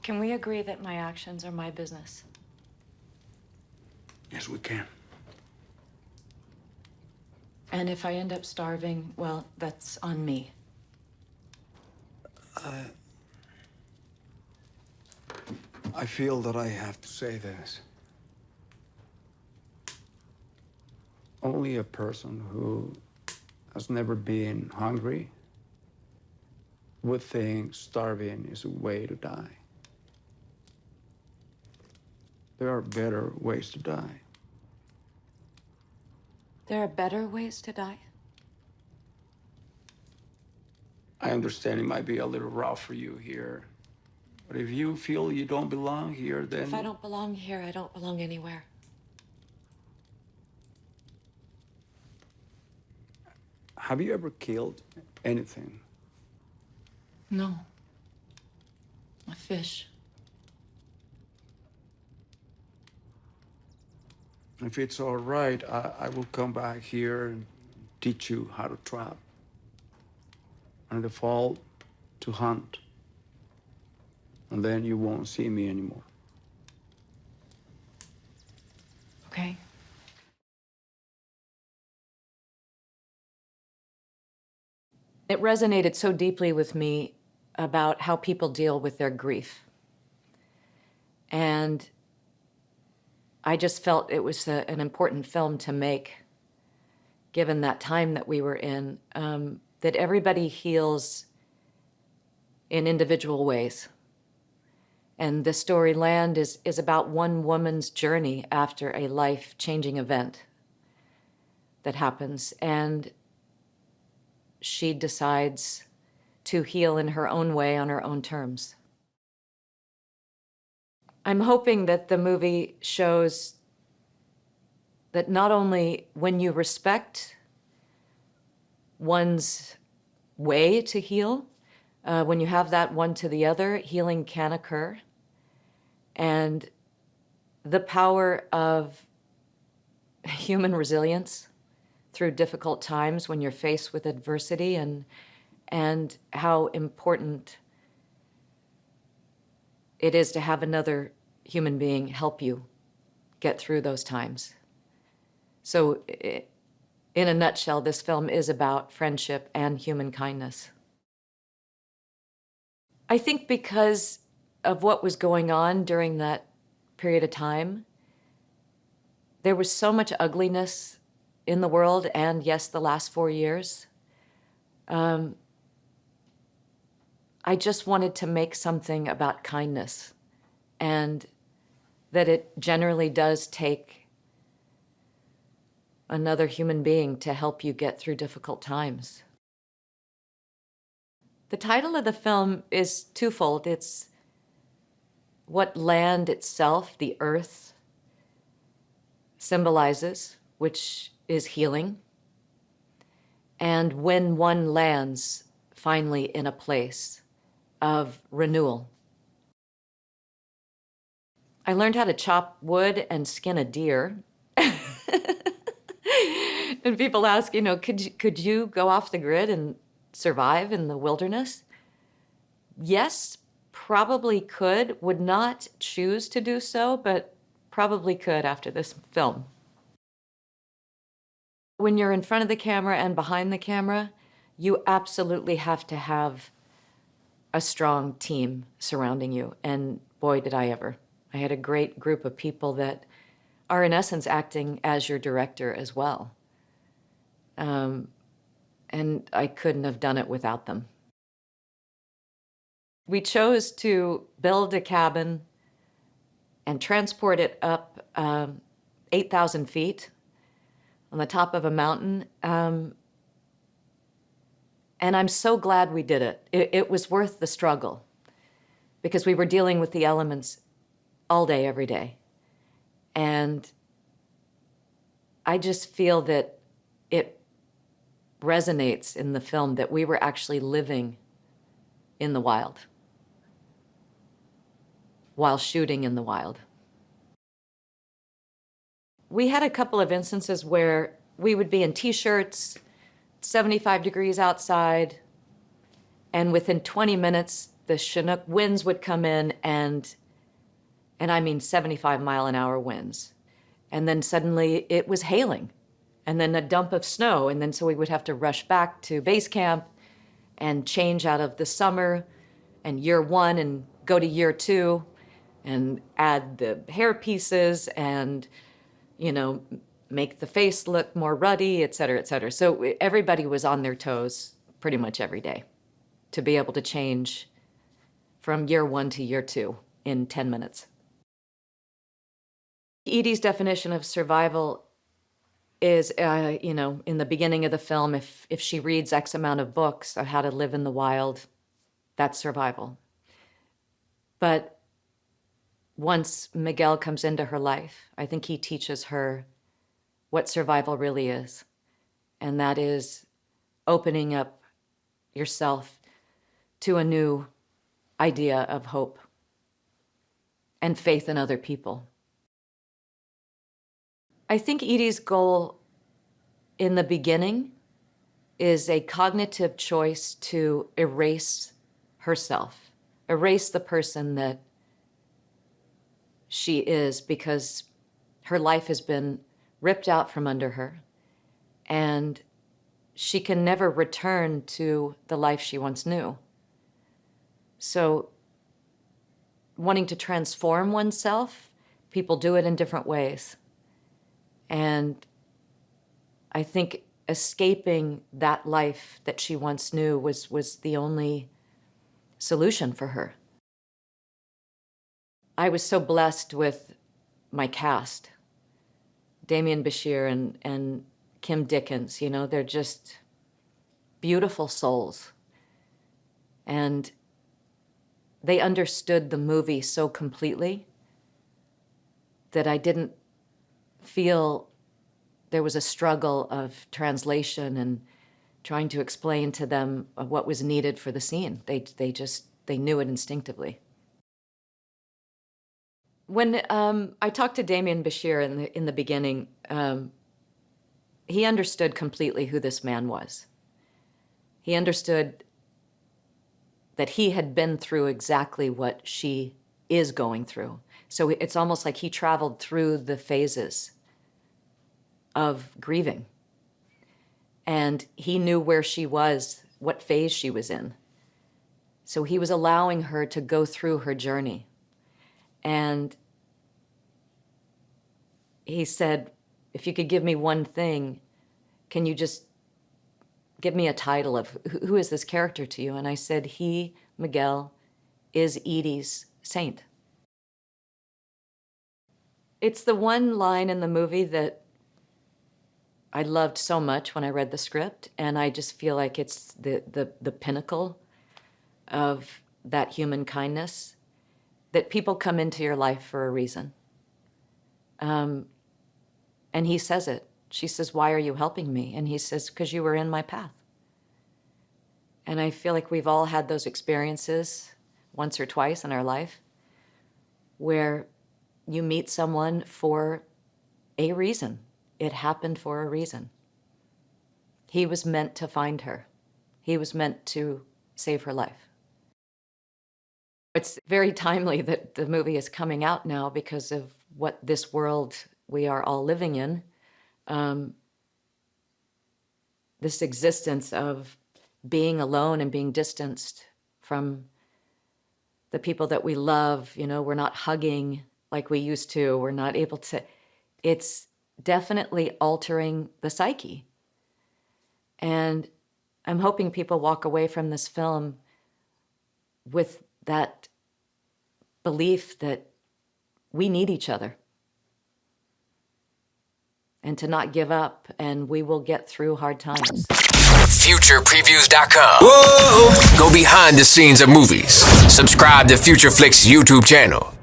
Can we agree that my actions are my business? Yes, we can. And if I end up starving, well, that's on me. I feel that I have to say this. Only a person who has never been hungry would think starving is a way to die. There are better ways to die. There are better ways to die? I understand it might be a little rough for you here, but if you feel you don't belong here, then... If I don't belong here, I don't belong anywhere. Have you ever killed anything? No. A fish. If it's all right, I will come back here and teach you how to trap. And in the fall, to hunt. And then you won't see me anymore. Okay. It resonated so deeply with me about how people deal with their grief. And I just felt it was an important film to make, given that time that we were in, that everybody heals in individual ways. And the story Land is about one woman's journey after a life-changing event that happens. And she decides to heal in her own way on her own terms. I'm hoping that the movie shows that not only when you respect one's way to heal, when you have that one to the other, healing can occur. And the power of human resilience through difficult times when you're faced with adversity, and how important it is to have another human being help you get through those times. So in a nutshell, this film is about friendship and human kindness. I think because of what was going on during that period of time, there was so much ugliness in the world, and yes, the last 4 years. I just wanted to make something about kindness, and that it generally does take another human being to help you get through difficult times. The title of the film is twofold. It's what land itself, the earth, symbolizes, which is healing, and when one lands finally in a place of renewal. I learned how to chop wood and skin a deer. And people ask, could you go off the grid and survive in the wilderness? Yes, probably could. Would not choose to do so, but probably could after this film. When you're in front of the camera and behind the camera, you absolutely have to have a strong team surrounding you. And boy, did I ever. I had a great group of people that are in essence acting as your director as well. And I couldn't have done it without them. We chose to build a cabin and transport it up 8,000 feet on the top of a mountain. And I'm so glad we did it. It was worth the struggle, because we were dealing with the elements all day, every day. And I just feel that it resonates in the film that we were actually living in the wild while shooting in the wild. we had a couple of instances where we would be in t-shirts, 75 degrees outside, and within 20 minutes, the Chinook winds would come in, and I mean 75-mile-an-hour winds. And then suddenly it was hailing, and then a dump of snow, and then so we would have to rush back to base camp and change out of the summer and year one and go to year two and add the hair pieces and, you know, make the face look more ruddy, et cetera, et cetera. So everybody was on their toes pretty much every day to be able to change from year one to year two in 10 minutes. Edee's definition of survival is, you know, in the beginning of the film, if she reads X amount of books on how to live in the wild, that's survival. But once Miguel comes into her life, I think he teaches her what survival really is. And that is opening up yourself to a new idea of hope and faith in other people. I think Edee's goal in the beginning is a cognitive choice to erase herself, erase the person that she is, because her life has been ripped out from under her, and she can never return to the life she once knew. So wanting to transform oneself, people do it in different ways. And I think escaping that life that she once knew was the only solution for her. I was so blessed with my cast, Demián Bichir and Kim Dickens. You know, they're just beautiful souls. And they understood the movie so completely that I didn't feel there was a struggle of translation and trying to explain to them what was needed for the scene. They knew it instinctively. When I talked to Demián Bichir in the beginning, he understood completely who this man was. He understood that he had been through exactly what she is going through. So it's almost like he traveled through the phases of grieving. And he knew where she was, what phase she was in. So he was allowing her to go through her journey. And he said, if you could give me one thing, can you just give me a title of who is this character to you? And I said, he, Miguel, is Edee's saint. It's the one line in the movie that I loved so much when I read the script, and I just feel like it's the pinnacle of that human kindness, that people come into your life for a reason. And he says it. She says, why are you helping me? And he says, because you were in my path. And I feel like we've all had those experiences once or twice in our life where you meet someone for a reason. It happened for a reason. He was meant to find her. He was meant to save her life. It's very timely that the movie is coming out now because of what this world we are all living in. This existence of being alone and being distanced from the people that we love. You know, we're not hugging like we used to. We're not able to. It's definitely altering the psyche. And I'm hoping people walk away from this film with that belief that we need each other and to not give up, and we will get through hard times. FuturePreviews.com. Whoa! Go behind the scenes of movies. Subscribe to Future Flicks YouTube channel.